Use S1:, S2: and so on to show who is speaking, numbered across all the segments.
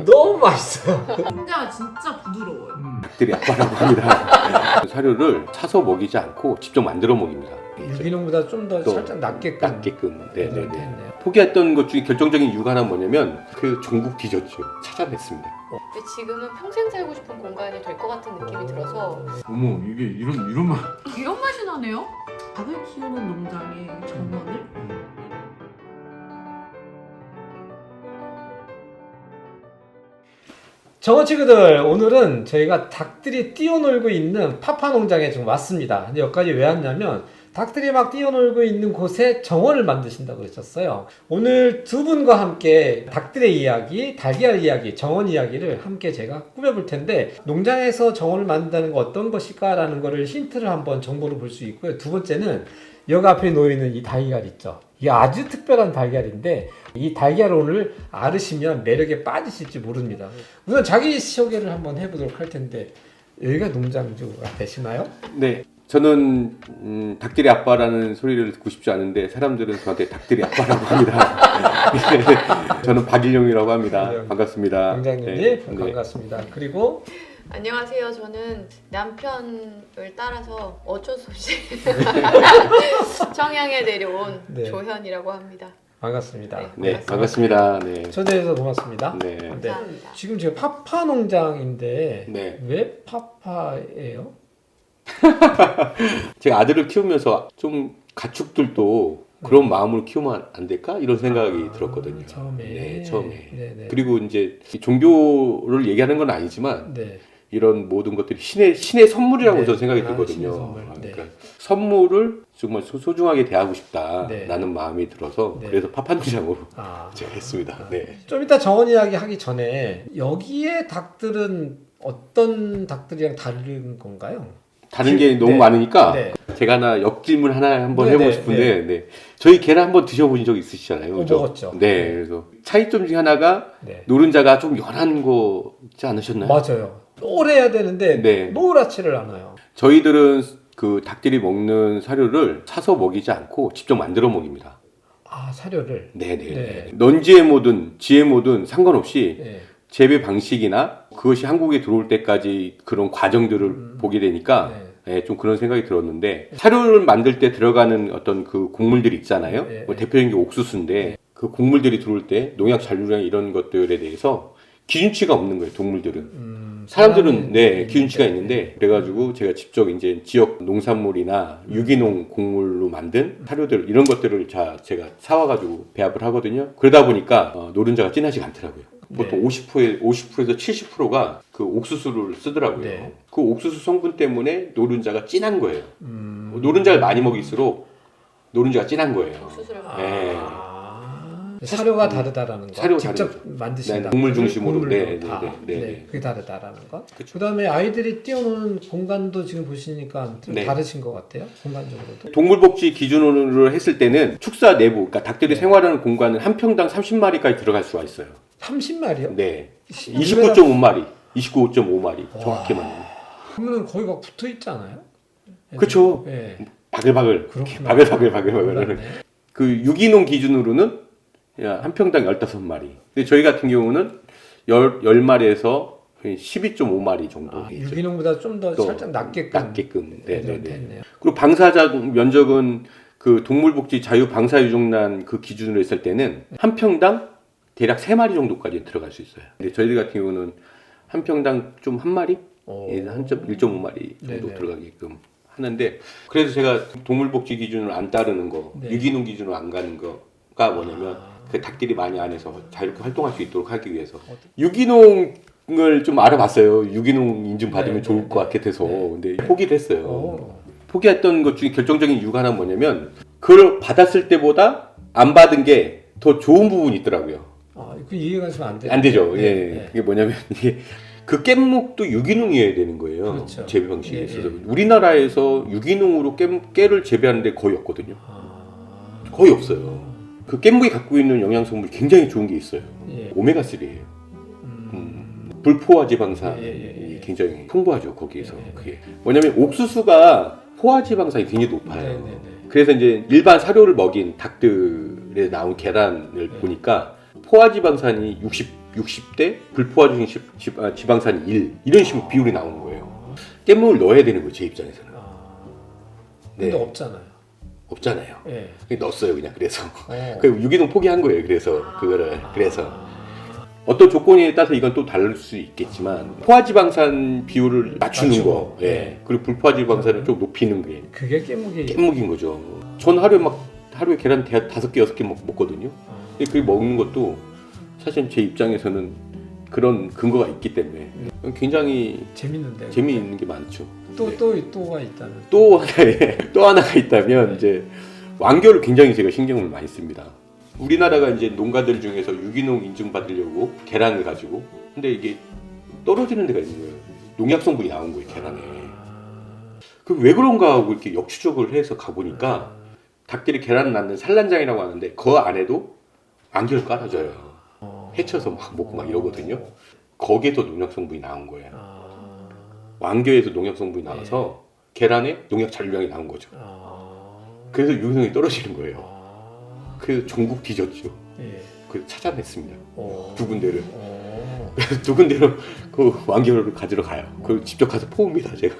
S1: 너무 맛있어요.
S2: 진짜 진짜 부드러워요.
S3: 닭들이 아빠라고 합니다. 사료를 사서 먹이지 않고 직접 만들어 먹입니다.
S1: 유기농보다 좀 더
S3: 또
S1: 살짝 낫게끔.
S3: 낫게끔. 네네네.
S1: 했네요.
S3: 포기했던 것 중에 결정적인 이유가 하나 뭐냐면 그 전국 디저트 찾아냈습니다.
S4: 근데 지금은 평생 살고 싶은 공간이 될 것 같은 느낌이 들어서
S5: 어머 이게 이런 맛.
S2: 이런 맛이 나네요. 닭을 키우는 농장의 정원을
S1: 정원 친구들, 오늘은 저희가 닭들이 뛰어놀고 있는 파파 농장에 지금 왔습니다. 근데 여기까지 왜 왔냐면 닭들이 막 뛰어놀고 있는 곳에 정원을 만드신다고 그러셨어요. 오늘 두 분과 함께 닭들의 이야기, 달걀 이야기, 정원 이야기를 함께 제가 꾸며볼 텐데, 농장에서 정원을 만든다는 거 어떤 것일까라는 거를 힌트를 한번 정보를 볼 수 있고요. 두 번째는 여기 앞에 놓여있는 이 달걀 있죠. 이게 아주 특별한 달걀인데 이 달걀을 오늘 앓으시면 매력에 빠지실지 모릅니다. 우선 자기 소개를 한번 해보도록 할 텐데, 여기가 농장주가 되시나요?
S3: 네. 저는 닭들이 아빠라는 소리를 듣고 싶지 않은데 사람들은 저한테 닭들이 아빠라고 합니다. 네. 저는 박일용이라고 합니다. 반갑습니다.
S1: 농장님
S3: 네.
S1: 반갑습니다. 그리고
S4: 안녕하세요. 저는 남편을 따라서 어쩔 수 없이 청양에 내려온
S1: 네.
S4: 조현이라고 합니다.
S1: 반갑습니다.
S3: 네, 반갑습니다. 네.
S1: 초대해서 고맙습니다.
S3: 네.
S1: 네.
S4: 감사합니다.
S1: 지금 제가 파파 농장인데
S3: 네.
S1: 왜 파파예요?
S3: 제가 아들을 키우면서 좀 가축들도 그런 마음으로 키우면 안 될까? 이런 생각이 들었거든요.
S1: 처음에.
S3: 네, 처음에.
S1: 네네.
S3: 그리고 이제 종교를 얘기하는 건 아니지만
S1: 네.
S3: 이런 모든 것들이 신의 선물이라고
S1: 네.
S3: 저는 생각이
S1: 아,
S3: 들거든요.
S1: 신의 선물. 네.
S3: 그러니까 선물을 정말 소중하게 대하고
S1: 네.
S3: 싶다라는 마음이 들어서
S1: 네.
S3: 그래서 파판농장으로
S1: 아.
S3: 제가 했습니다. 네.
S1: 좀 이따 정원 이야기 하기 전에 여기에 닭들은 어떤 닭들이랑 다른 건가요?
S3: 다른 게 너무
S1: 네.
S3: 많으니까
S1: 네.
S3: 제가 역질문 하나 한번
S1: 네,
S3: 해보고
S1: 네,
S3: 싶은데 네. 저희 계란 한번 드셔보신 적 있으시잖아요. 그죠?
S1: 먹었죠.
S3: 네. 그래서 차이점 중에 하나가
S1: 네.
S3: 노른자가 좀 연한 거지 않으셨나요?
S1: 맞아요. 노래야 되는데
S3: 네.
S1: 노랗지를 않아요.
S3: 저희들은 그 닭들이 먹는 사료를 사서 먹이지 않고 직접 만들어 먹입니다.
S1: 아, 사료를.
S3: 네네.
S1: 네.
S3: 넌지에모든 GMO든 상관없이
S1: 네.
S3: 재배 방식이나 그것이 한국에 들어올 때까지 그런 과정들을 보게 되니까 네, 좀 그런 생각이 들었는데 사료를 만들 때 들어가는 어떤 그 곡물들이 있잖아요.
S1: 네.
S3: 뭐 대표적인 게 옥수수인데 그 곡물들이 들어올 때 농약 잔류량 이런 것들에 대해서 기준치가 없는 거예요. 동물들은. 사람들은 네 기준치가 있는데 그래가지고 제가 직접 이제 지역 농산물이나 유기농 곡물로 만든 사료들 이런 것들을 제가 사와가지고 배합을 하거든요. 그러다 보니까 노른자가 진하지가 않더라고요. 보통
S1: 네.
S3: 50%에서 70%가 그 옥수수를 쓰더라고요.
S1: 네.
S3: 그 옥수수 성분 때문에 노른자가 진한 거예요. 노른자를 많이 먹일수록 노른자가 진한 거예요.
S4: 옥수수를
S3: 네.
S1: 사료가 다르다라는 거.
S3: 사료가
S1: 직접
S3: 다르죠.
S1: 만드신다.
S3: 네, 곡물 중심으로.
S1: 곡물로
S3: 네,
S1: 다.
S3: 네, 네, 네.
S1: 그게 다르다라는 거.
S3: 그쵸.
S1: 그다음에 아이들이 뛰어노는 공간도 지금 보시니까 좀
S3: 네.
S1: 다르신 것 같아요. 공간적으로도.
S3: 동물복지 기준으로 했을 때는 축사 내부, 그러니까 닭들이
S1: 네.
S3: 생활하는 공간은 한 평당 30마리까지 들어갈 수가 있어요.
S1: 30마리요?
S3: 네. 29.5마리, 29.5마리 정확히 말하면.
S1: 그러면 거의 막 붙어 있잖아요.
S3: 그쵸.
S1: 네.
S3: 바글바글,
S1: 그렇구나.
S3: 바글바글.
S1: 몰랐네.
S3: 그 유기농 기준으로는 한 평당 15마리. 근데 저희 같은 경우는 10마리에서 12.5마리 정도.
S1: 아, 유기농보다 좀 더
S3: 또
S1: 살짝 낫게끔.
S3: 네네네.
S1: 했네요.
S3: 그리고 방사자 면적은 그 동물복지 자유방사유종란 그 기준으로 했을 때는 한 평당 대략 3마리 정도까지 들어갈 수 있어요. 근데 저희들 같은 경우는 한 평당 좀 한 마리?
S1: 오.
S3: 1.5마리 정도
S1: 네네.
S3: 들어가게끔 하는데 그래서 제가 동물복지 기준을 안 따르는 거,
S1: 네.
S3: 유기농 기준으로 안 가는 거가 뭐냐면 그 닭들이 많이 안에서 자유롭게 활동할 수 있도록 하기 위해서 유기농을 좀 알아봤어요. 유기농 인증 받으면
S1: 네,
S3: 좋을
S1: 네,
S3: 것 같게 돼서
S1: 네.
S3: 근데 포기를 했어요.
S1: 오.
S3: 포기했던 것 중에 결정적인 이유가 하나 뭐냐면 그걸 받았을 때보다 안 받은 게 더 좋은 부분이 있더라고요.
S1: 아, 그 이해가 좀 안 돼요.
S3: 안 되죠.
S1: 네,
S3: 예.
S1: 네.
S3: 그게 뭐냐면 이게 그 깻묵도 유기농이어야 되는 거예요.
S1: 그렇죠.
S3: 재배 방식에
S1: 예,
S3: 있어서
S1: 예.
S3: 우리나라에서 유기농으로 깨를 재배하는데 거의 없거든요.
S1: 아,
S3: 거의 없어요. 그 깻묵이 갖고 있는 영양성분이 굉장히 좋은 게 있어요.
S1: 예.
S3: 오메가 3예요. 불포화 지방산이
S1: 예.
S3: 굉장히 풍부하죠. 거기에서
S1: 예.
S3: 그게 뭐냐면 옥수수가 포화 지방산이 굉장히 높아요.
S1: 네네네.
S3: 그래서 이제 일반 사료를 먹인 닭들에 나온 계란을 보니까 포화지방산이 60대, 불포화 중심 지방산이 1 이런 식으로 비율이 나오는 거예요. 깻잎을 넣어야 되는 거예요, 제 입장에서는.
S1: 근데
S3: 네.
S1: 없잖아요.
S3: 없잖아요.
S1: 예.
S3: 그냥 넣었어요, 그냥. 그래서
S1: 어.
S3: 그 유기농 포기한 거예요. 그래서 그거를 그래서 어떤 조건에 따라서 이건 또 다를 수 있겠지만 포화지방산 비율을 낮추는
S1: 낮추고,
S3: 거, 예.
S1: 네.
S3: 그리고 불포화지방산을 좀 높이는 게
S1: 그게 깨무기.
S3: 깻묵인 거죠. 전 하루에 계란 5개, 6개 먹거든요. 근데 그게 먹는 것도 사실 제 입장에서는 그런 근거가 있기 때문에 굉장히
S1: 재밌는데.
S3: 재미있는 게 많죠.
S1: 또가 있다면.
S3: 또 하나가 있다면 이제 완교를 굉장히 제가 신경을 많이 씁니다. 우리나라가 이제 농가들 중에서 유기농 인증받으려고 계란을 가지고 근데 이게 떨어지는 데가 있는 거예요. 농약 성분이 나온 거예요, 계란에. 그 왜 그런가 하고 이렇게 역추적을 해서 가보니까 닭들이 계란 낳는 산란장이라고 하는데 그 안에도 안개를 깔아줘요. 해쳐서 막 먹고 막 이러거든요. 거기에서 농약 성분이 나온 거예요. 완교에서 농약 성분이 나와서 계란에 농약 잔류량이 나온 거죠. 그래서 유기농이 떨어지는 거예요. 그래서 전국 뒤졌죠.
S1: 예.
S3: 그래서 찾아냈습니다.
S1: 오.
S3: 두 군데를.
S1: 오.
S3: 그래서 두 군데로 그 완교를 가지러 가요. 그걸 직접 가서 포옵니다, 제가.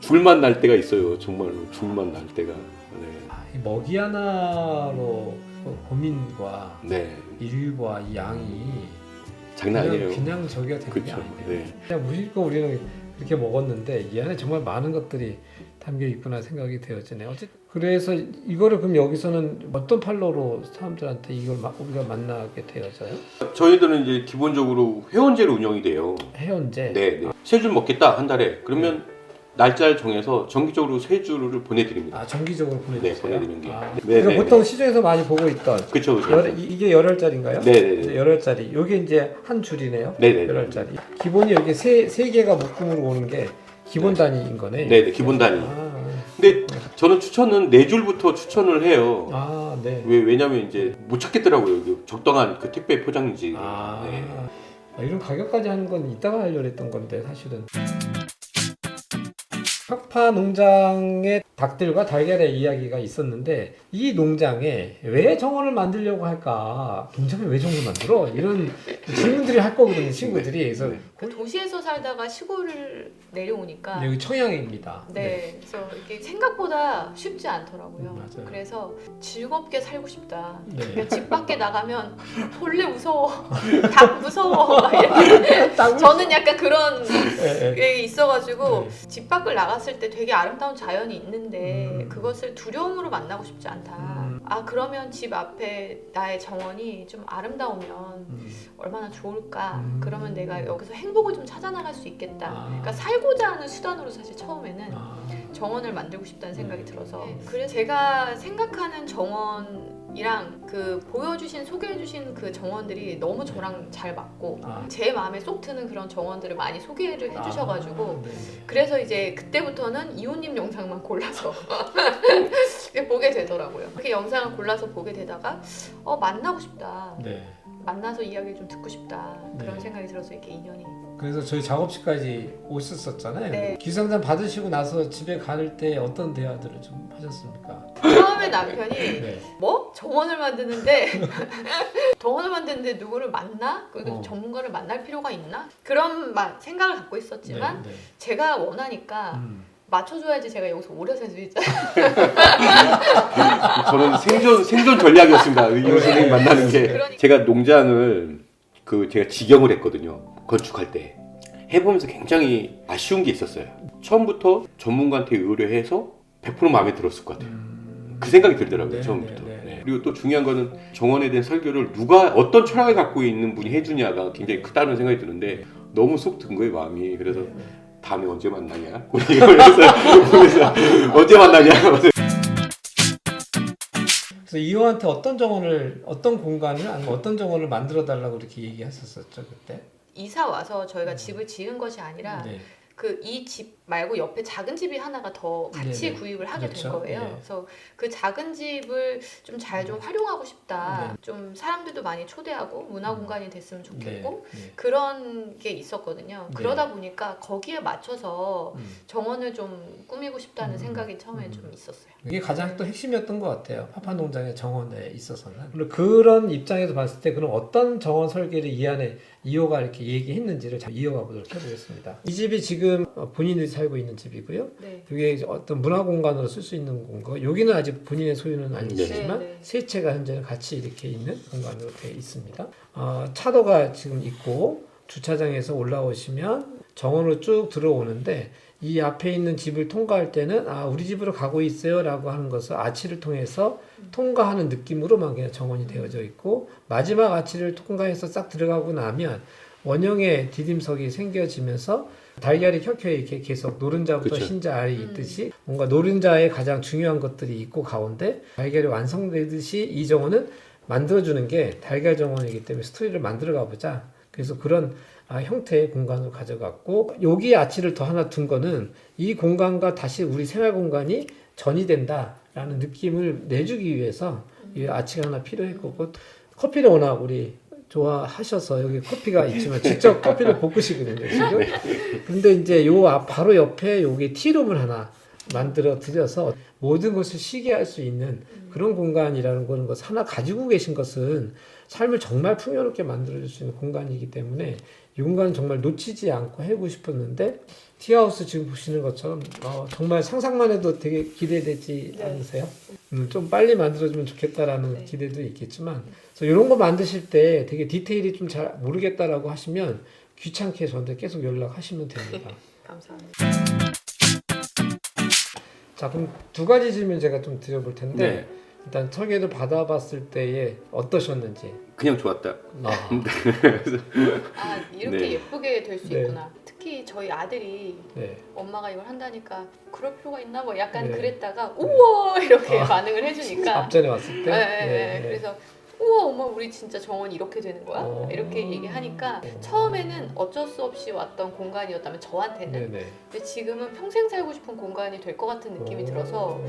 S3: 줄만 날 때가 있어요. 정말로 줄만 날 때가. 네.
S1: 이 먹이 하나로 그 고민과
S3: 네.
S1: 일과 이 양이
S3: 장난 아니에요.
S1: 그냥 저기가 되는 게
S3: 그렇죠.
S1: 아니에요.
S3: 네.
S1: 그냥 무심코 우리는 그렇게 먹었는데 이 안에 정말 많은 것들이 담겨 있구나 생각이 되어지네요. 어쨌든 그래서 이거를 그럼 여기서는 어떤 판로로 사람들한테 이걸 우리가 만나게 되어져요?
S3: 저희들은 이제 기본적으로 회원제로 운영이 돼요.
S1: 회원제.
S3: 네, 네. 세 줄 먹겠다 한 달에. 그러면 날짜를 정해서 정기적으로 세 줄을 보내드립니다.
S1: 아 정기적으로 보내주세요.
S3: 네, 보내드리는 게.
S1: 아,
S3: 네,
S1: 그러니까
S3: 네,
S1: 보통
S3: 네.
S1: 시중에서 많이 보고 있던
S3: 그렇죠, 그렇죠.
S1: 이게 열흘짜리인가요?
S3: 네, 네, 네.
S1: 열흘짜리. 이게 이제 한 줄이네요.
S3: 네, 네, 네.
S1: 열흘짜리. 기본이 이렇게 세 개가 묶음으로 오는 게 기본 단위인 거네.
S3: 네, 네, 기본 단위. 근데 저는 추천은 네 줄부터 추천을 해요.
S1: 아, 네.
S3: 왜냐면 이제 못 찾겠더라고요. 그 적당한 그 택배 포장지. 네.
S1: 이런 가격까지 하는 건 이따가 하려고 했던 건데 사실은. 파파 농장의 닭들과 달걀의 이야기가 있었는데 이 농장에 왜 정원을 만들려고 할까? 농장에 왜 정원을 만들어? 이런 질문들이 할 거거든요, 친구들이. 그래서
S3: 네.
S4: 그 도시에서 살다가 시골을 내려오니까
S1: 여기 청양입니다.
S4: 네, 그래서 이게 생각보다 쉽지 않더라고요.
S1: 맞아요.
S4: 그래서 즐겁게 살고 싶다.
S1: 네.
S4: 그냥 집 밖에 나가면 벌레 무서워, 닭 무서워. 막 이렇게. 저는 약간 그런
S1: 네,
S4: 게 있어가지고
S1: 네.
S4: 집 밖을 나갔을 때 되게 아름다운 자연이 있는데
S1: 음.
S4: 그것을 두려움으로 만나고 싶지 않다. 아 그러면 집 앞에 나의 정원이 좀 아름다우면 얼마나 좋을까. 그러면 내가 여기서 행복을 좀 찾아나갈 수 있겠다. 그러니까 살고자 하는 수단으로 사실 처음에는 정원을 만들고 싶다는 생각이 들어서 그래서 제가 생각하는 정원이랑 그 보여주신 소개해주신 그 정원들이 너무 저랑 잘 맞고 제 마음에 쏙 드는 그런 정원들을 많이 소개를 해주셔가지고 그래서 이제 그때부터는 이웃님 영상만 골라서 보게 되더라고요. 그렇게 영상을 골라서 보게 되다가 만나고 싶다.
S1: 네.
S4: 만나서 이야기를 좀 듣고 싶다. 그런
S1: 네.
S4: 생각이 들어서 이렇게 인연이.
S1: 그래서 저희 작업실까지 오셨었잖아요.
S4: 네.
S1: 기상상 받으시고 나서 집에 갈 때 어떤 대화들을 좀 하셨습니까?
S4: 처음에 남편이
S1: 네.
S4: 뭐? 정원을 만드는데 정원을 만드는데 누구를 만나?
S1: 어.
S4: 전문가를 만날 필요가 있나? 그런 생각을 갖고 있었지만
S1: 네, 네.
S4: 제가 원하니까 맞춰줘야지 제가 여기서 오래 살 수 있잖아요.
S3: 저는 생존 전략이었습니다. 이웃 선생님 만나는 게.
S4: 그러니까.
S3: 제가 농장을 제가 직영을 했거든요. 건축할 때. 해보면서 굉장히 아쉬운 게 있었어요. 처음부터 전문가한테 의뢰해서 100% 마음에 들었을 것 같아요. 그 생각이 들더라고요.
S1: 네,
S3: 처음부터.
S1: 네, 네.
S3: 네. 그리고 또 중요한 거는 정원에 대한 설교를 어떤 철학을 갖고 있는 분이 해주냐가 굉장히 크다는 생각이 드는데 너무 속 든 거예요, 마음이. 그래서 다음에 언제 만나냐? 그래서 언제 만나냐?
S1: 그래서 이호한테 어떤 공간을 아니면 어떤 정원을 만들어 달라고 이렇게 얘기했었었죠 그때.
S4: 이사 와서 저희가 집을 지은 것이 아니라
S1: 네.
S4: 그 이 집 말고 옆에 작은 집이 하나가 더 같이
S1: 네네.
S4: 구입을 하게
S1: 그렇죠.
S4: 된 거예요.
S1: 네.
S4: 그래서 그 작은 집을 좀 잘 좀 활용하고 싶다.
S1: 네.
S4: 좀 사람들도 많이 초대하고 문화 공간이 됐으면 좋겠고
S1: 네.
S4: 그런 게 있었거든요.
S1: 네.
S4: 그러다 보니까 거기에 맞춰서 정원을 좀 꾸미고 싶다는
S1: 음.
S4: 생각이 처음에 좀 있었어요.
S1: 이게 가장 또 핵심이었던 것 같아요. 파파농장의 정원에 있어서는. 그리고 그런 입장에서 봤을 때 그럼 어떤 정원 설계를 이 안에 이호가 이렇게 얘기했는지를 잘 이어가 보도록 해보겠습니다. 이 집이 지금 본인이 살고 있는 집이고요.
S4: 네.
S1: 이게 이제 어떤 문화 공간으로 쓸 수 있는 공간. 여기는 아직 본인의 소유는 아니지만
S4: 네, 네.
S1: 세 채가 현재는 같이 이렇게 있는 공간으로 되어 있습니다. 차도가 지금 있고 주차장에서 올라오시면 정원으로 쭉 들어오는데 이 앞에 있는 집을 통과할 때는 우리 집으로 가고 있어요라고 하는 것을 아치를 통해서 통과하는 느낌으로만 그냥 정원이 되어져 있고 마지막 아치를 통과해서 싹 들어가고 나면 원형의 디딤석이 생겨지면서 달걀이 켜켜 이렇게 계속 노른자부터
S3: 그쵸.
S1: 흰자 알이 있듯이 뭔가 노른자에 가장 중요한 것들이 있고 가운데 달걀이 완성되듯이 이 정원은 만들어주는 게 달걀 정원이기 때문에 스토리를 만들어 가보자. 그래서 그런 형태의 공간으로 가져갔고 여기 아치를 더 하나 둔 거는 이 공간과 다시 우리 생활 공간이 전이 된다라는 느낌을 내주기 위해서 이 아치가 하나 필요했고 커피를 워낙 우리 좋아하셔서 여기 커피가 있지만 직접 커피를 볶으시거든요 지금. 근데 이제 바로 옆에 여기 티룸을 하나 만들어 드려서 모든 것을 쉬게 할 수 있는 그런 공간이라는 거는 것 하나 가지고 계신 것은 삶을 정말 풍요롭게 만들어줄 수 있는 공간이기 때문에 이 공간은 정말 놓치지 않고 해보고 싶었는데 티하우스 지금 보시는 것처럼 정말 상상만 해도 되게 기대되지
S4: 네.
S1: 않으세요? 좀 빨리 만들어주면 좋겠다라는
S4: 네.
S1: 기대도 있겠지만 그래서 이런 거 만드실 때 되게 디테일이 좀 잘 모르겠다라고 하시면 귀찮게 저한테 계속 연락하시면 됩니다.
S4: 감사합니다.
S1: 자 그럼 두 가지 질문 제가 좀 드려볼 텐데
S3: 네.
S1: 일단 설계를 받아봤을 때에 어떠셨는지.
S3: 그냥 좋았다.
S4: 이렇게
S3: 네.
S4: 예쁘게 될 수
S1: 네.
S4: 있구나. 특히 저희 아들이
S1: 네.
S4: 엄마가 이걸 한다니까 그럴 필요가 있나 뭐 약간
S1: 네.
S4: 그랬다가 우와 이렇게 반응을 해주니까
S1: 앞전에 왔을 때.
S4: 네. 그래서 우와 엄마 우리 진짜 정원 이렇게 되는 거야? 이렇게 얘기하니까 처음에는 어쩔 수 없이 왔던 공간이었다면 저한테는
S1: 네네.
S4: 근데 지금은 평생 살고 싶은 공간이 될 것 같은 느낌이 들어서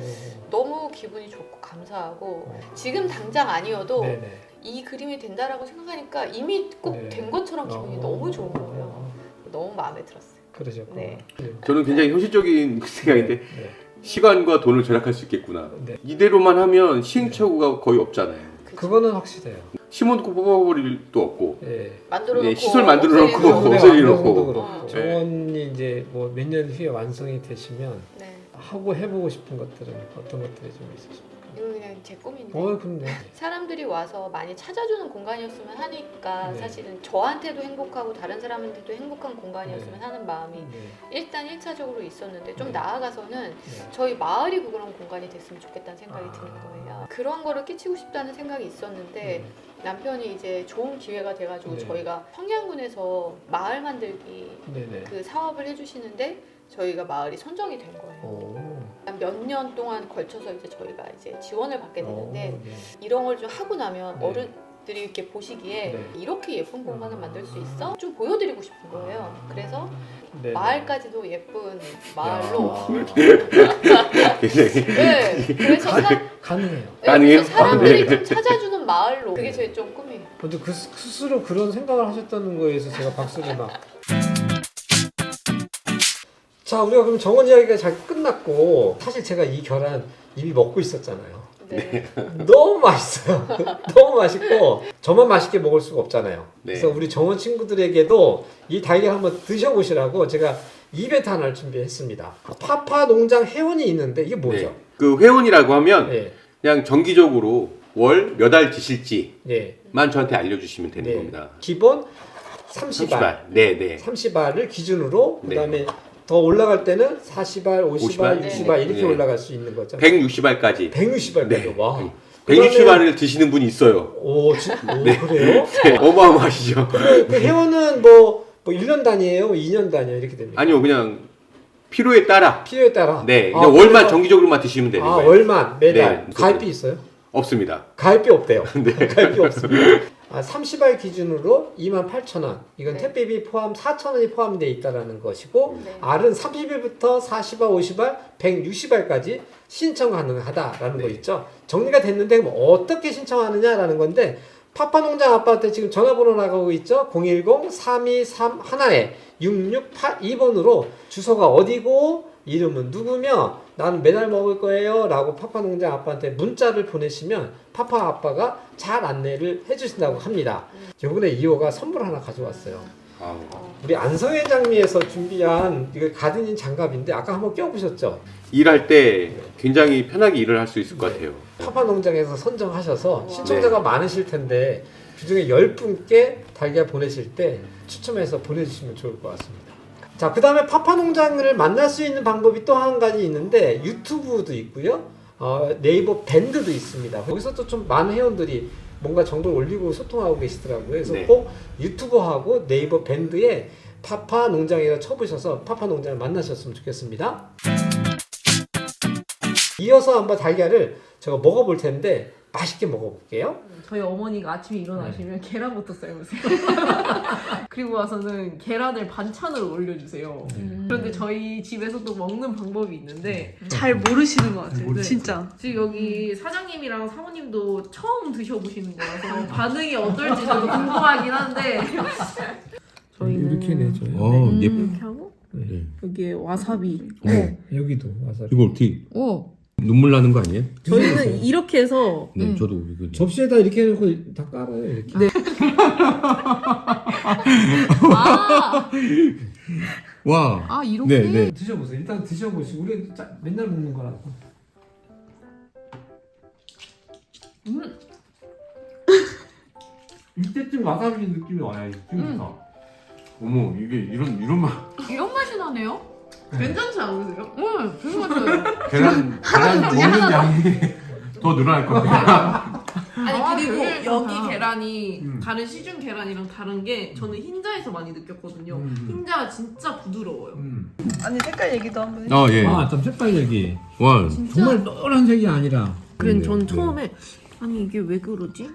S4: 너무 기분이 좋고 감사하고 지금 당장 아니어도
S1: 네네.
S4: 이 그림이 된다라고 생각하니까 이미 꼭
S1: 네.
S4: 된 것처럼 기분이 너무 좋은 거예요. 너무 마음에 들었어요.
S1: 그러셨구나.
S4: 네.
S3: 저는 굉장히 현실적인 생각인데
S1: 네.
S3: 시간과 돈을 절약할 수 있겠구나.
S1: 네.
S3: 이대로만 하면 시행착오가 거의 없잖아요.
S1: 그거는 확실해요.
S3: 심어놓고 뽑아버릴 도 없고
S1: 네.
S4: 만들어 놓고
S3: 네, 시설 만들어 놓고
S4: 없애려고.
S1: 네,
S3: 없애려고.
S1: 완성도 그렇고
S4: 어.
S1: 정원이 이제 뭐 몇 년 후에 완성이 되시면
S4: 네.
S1: 하고 해보고 싶은 것들은 어떤 것들이 좀 있으십니까?
S4: 이거 그냥 제 꿈인데
S1: 그럼요.
S4: 사람들이 와서 많이 찾아주는 공간이었으면 하니까
S1: 네.
S4: 사실은 저한테도 행복하고 다른 사람한테도 행복한 공간이었으면
S1: 네.
S4: 하는 마음이
S1: 네.
S4: 일단 1차적으로 있었는데 좀
S1: 네.
S4: 나아가서는
S1: 네.
S4: 저희 마을이 그런 공간이 됐으면 좋겠다는 생각이
S1: 아.
S4: 드는 거예요. 그런 거를 끼치고 싶다는 생각이 있었는데 남편이 이제 좋은 기회가 돼가지고
S1: 네.
S4: 저희가 평양군에서 마을 만들기
S1: 네네.
S4: 그 사업을 해주시는데 저희가 마을이 선정이 된 거예요. 몇 년 동안 걸쳐서 이제 저희가 이제 지원을 받게 되는데
S1: 네.
S4: 이런 걸 좀 하고 나면
S1: 네.
S4: 어른들이 이렇게 보시기에
S1: 네.
S4: 이렇게 예쁜 공간을 만들 수 있어? 좀 보여드리고 싶은 거예요. 그래서
S1: 네.
S4: 마을까지도 예쁜 마을로.
S3: 굉장히
S4: 네. 그래서
S1: 가능해요.
S3: 가능해요?
S4: 그래서 사람들이
S3: 아, 네.
S4: 좀 찾아주는 마을로. 그게 제 좀 꿈이에요.
S1: 근데 그 스스로 그런 생각을 하셨다는 거에서 제가 박수를 막. 자, 우리가 그럼 정원 이야기가 잘 끝났고 사실 제가 이 계란 이미 먹고 있었잖아요.
S4: 네.
S1: 너무 맛있어요. 너무 맛있고 저만 맛있게 먹을 수가 없잖아요.
S3: 네.
S1: 그래서 우리 정원 친구들에게도 이 달걀 한번 드셔보시라고 제가 2배트 하나를 준비했습니다. 파파 농장 회원이 있는데 이게 뭐죠?
S3: 네. 그 회원이라고 하면
S1: 네.
S3: 그냥 정기적으로 월 몇 알 드실지만
S1: 네.
S3: 저한테 알려주시면 되는
S1: 네.
S3: 겁니다.
S1: 기본 30알.
S3: 네, 네.
S1: 30알을 기준으로
S3: 네.
S1: 그다음에 더 올라갈 때는 40알, 50알,
S3: 50알,
S1: 60알 이렇게
S3: 네.
S1: 올라갈 수 있는 거죠.
S3: 160알까지.
S1: 160알
S3: 네.
S1: 와.
S3: 160알을 드시는 분이 있어요.
S1: 오, 그래요?
S3: 네, 어마어마하시죠.
S1: 그 회원은 뭐 1년 단위예요? 2년 단위예요? 이렇게 됩니까?
S3: 아니요, 그냥 필요에 따라.
S1: 필요에 따라.
S3: 네, 그냥 월만 정기적으로만 드시면 되는 거예요.
S1: 월만 매달
S3: 네,
S1: 가입비 있어요?
S3: 없습니다.
S1: 가입비 없대요. 가입비 없습니다. 30알 기준으로 28,000원. 이건
S4: 네.
S1: 택배비 포함 4,000원이 포함되어 있다는 것이고
S4: 네.
S1: 알은 30일부터 40알, 50알, 160알까지 신청 가능하다라는 거 있죠. 정리가 됐는데 뭐 어떻게 신청하느냐라는 건데 파파농장 아빠한테 지금 전화번호 나가고 있죠. 010-323-6682번으로 주소가 어디고 이름은 누구며 나는 매달 먹을 거예요 라고 파파농장 아빠한테 문자를 보내시면 파파 아빠가 잘 안내를 해주신다고 합니다. 이번에 2호가 선물 하나 가져왔어요.
S3: 아우.
S1: 우리 안성의 장미에서 준비한 이거 가드닝 장갑인데 아까 한번 껴보셨죠?
S3: 일할 때 굉장히 편하게 일을 할 수 있을 것 같아요.
S1: 파파농장에서 선정하셔서 신청자가 많으실 텐데 그중에 10분께 달걀 보내실 때 추첨해서 보내주시면 좋을 것 같습니다. 자, 그 다음에 파파농장을 만날 수 있는 방법이 또 한 가지 있는데 유튜브도 있고요. 네이버 밴드도 있습니다. 거기서 또 좀 많은 회원들이 뭔가 정보를 올리고 소통하고 계시더라고요. 그래서
S3: 네.
S1: 꼭 유튜브하고 네이버 밴드에 파파농장이라 쳐보셔서 파파농장을 만나셨으면 좋겠습니다. 이어서 한번 달걀을 제가 먹어볼 텐데 맛있게 먹어볼게요.
S2: 저희 어머니가 아침에 일어나시면 계란부터 삶으세요. 그리고 와서는 계란을 반찬으로 올려주세요. 그런데 저희 집에서도 먹는 방법이 있는데
S6: 잘 모르시는 것 같아요.
S2: 네.
S6: 진짜.
S2: 지금 여기 사장님이랑 사모님도 처음 드셔보시는 거라서 반응이 어떨지 저도 궁금하긴 한데 저희는
S1: 이렇게 내줘요.
S2: 이렇게 하고
S3: 네.
S2: 여기에 와사비
S1: 여기도 와서
S3: 이거 어떻게
S2: 오.
S3: 눈물 나는 거 아니에요?
S2: 저희는 이렇게 해서
S3: 네, 저도 이거.
S1: 접시에다 이렇게 해놓고 다 깔아요. 이렇게.
S2: 네.
S3: 와.
S2: 아 이렇게?
S3: 네.
S1: 드셔보세요. 일단 드셔보시고 우리 맨날 먹는 거라고. 이때쯤 와사비 느낌이 와야지.
S5: 어머 이게 이런 맛.
S4: 이런 맛이 나네요?
S2: 괜찮지 않으세요? 응 되게 맛있어요.
S5: 계란 먹는 양이 더 늘어날 것 같아요.
S2: 아니 그리고
S4: 되게
S2: 여기
S4: 괜찮다.
S2: 계란이 다른 시중 계란이랑 다른 게 저는 흰자에서 많이 느꼈거든요. 흰자가 진짜 부드러워요.
S6: 아니 색깔 얘기도 한번 해.
S3: 예.
S1: 좀 색깔 얘기.
S3: 와.
S1: 정말 노란색이 아니라.
S2: 그래
S3: 네,
S2: 전
S3: 네.
S2: 처음에 아니 이게 왜 그러지?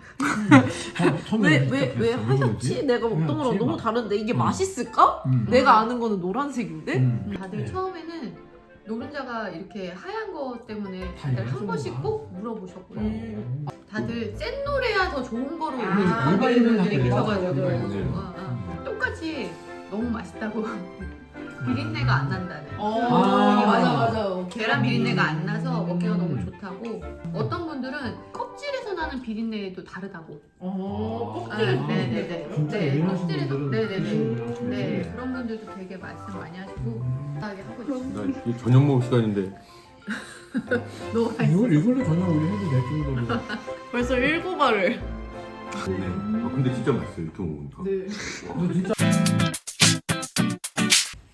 S1: 처음에
S2: 왜 하얗지? 내가 먹던 거랑
S1: 그냥
S2: 너무 다른데 이게 맛있을까? 내가 아는 거는 노란색인데?
S4: 다들 처음에는 노른자가 이렇게 하얀 거 때문에 다들
S1: 다행이다.
S4: 한 번씩 꼭 물어보셨고요.
S1: 음.
S4: 다들 센 노래야 더 좋은 거로
S1: 아,
S4: 올리는 분들이
S1: 맞아요.
S4: 계셔가지고
S1: 맞아요.
S4: 똑같이 너무 맛있다고 비린내가 안 난다는.
S1: 아,
S2: 맞아.
S4: 계란 비린내가 안 나서 먹기가 너무 좋다고. 어떤 분들은 껍질에서 나는 비린내도 다르다고.
S2: 껍질.
S4: 네네네.
S1: 진짜
S4: 네,
S1: 예민하신
S4: 껍질에서
S1: 분들은
S4: 네네네. 네
S1: 네.
S4: 그런 분들도 되게 말씀 많이 하시고 하게 하고 있어요.
S3: 나 이게 저녁 먹을 시간인데.
S4: 너무 맛있어.
S1: 이걸로 저녁 우리 해도 될 정도로.
S2: 벌써 7알을.
S3: 네. 근데 진짜 맛있어요. 이렇게 먹으니까.
S2: 네.
S1: 진짜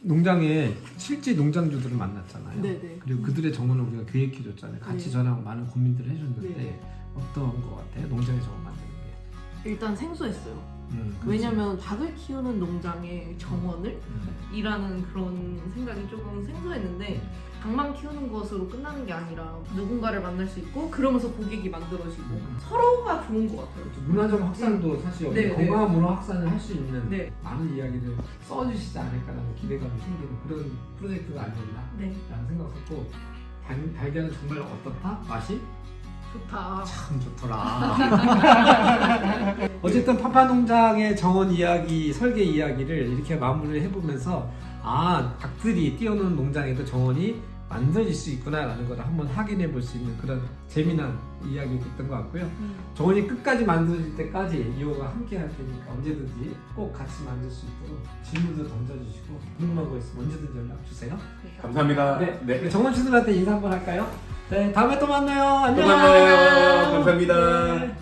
S1: 농장에 실제 농장주들을 만났잖아요.
S2: 네네.
S1: 그리고 그들의 정원을 우리가 교육해줬잖아요. 같이
S2: 네.
S1: 저랑 많은 고민들을 해줬는데
S2: 네.
S1: 어떤 거 같아요? 농장의 정원 만드는 게.
S2: 일단 생소했어요.
S1: 그렇지.
S2: 왜냐면 닭을 키우는 농장의 정원을
S1: 음.
S2: 이라는 그런 생각이 조금 생소했는데 닭만 키우는 것으로 끝나는 게 아니라 누군가를 만날 수 있고 그러면서 고객이 만들어지고 서로가 좋은 것 같아요.
S1: 문화적 확산도 사실
S2: 네, 네.
S1: 건강한 문화 확산을 할 수 있는
S2: 네.
S1: 많은 이야기를 써주시지 않을까라는 기대감이 생기는 그런 프로젝트가 아니었나
S2: 네.
S1: 라는 생각했고 달걀은 정말 어떻다? 맛이?
S2: 좋다.
S1: 참 좋더라. 어쨌든 파파농장의 정원 이야기, 설계 이야기를 이렇게 마무리를 해보면서 닭들이 뛰어노는 농장에도 정원이 만들어질 수 있구나라는 걸 한번 확인해 볼 수 있는 그런 재미난 이야기가 됐던 것 같고요. 정원이 끝까지 만들어질 때까지 이호가 함께 할 테니까 언제든지 꼭 같이 만들 수 있도록 질문도 던져주시고 궁금한 거 있으면 언제든지 연락 주세요.
S3: 감사합니다.
S1: 네. 정원 주들한테 인사 한번 할까요? 네, 다음에 또 만나요. 안녕.
S3: 또 만나요. 감사합니다.
S1: 네.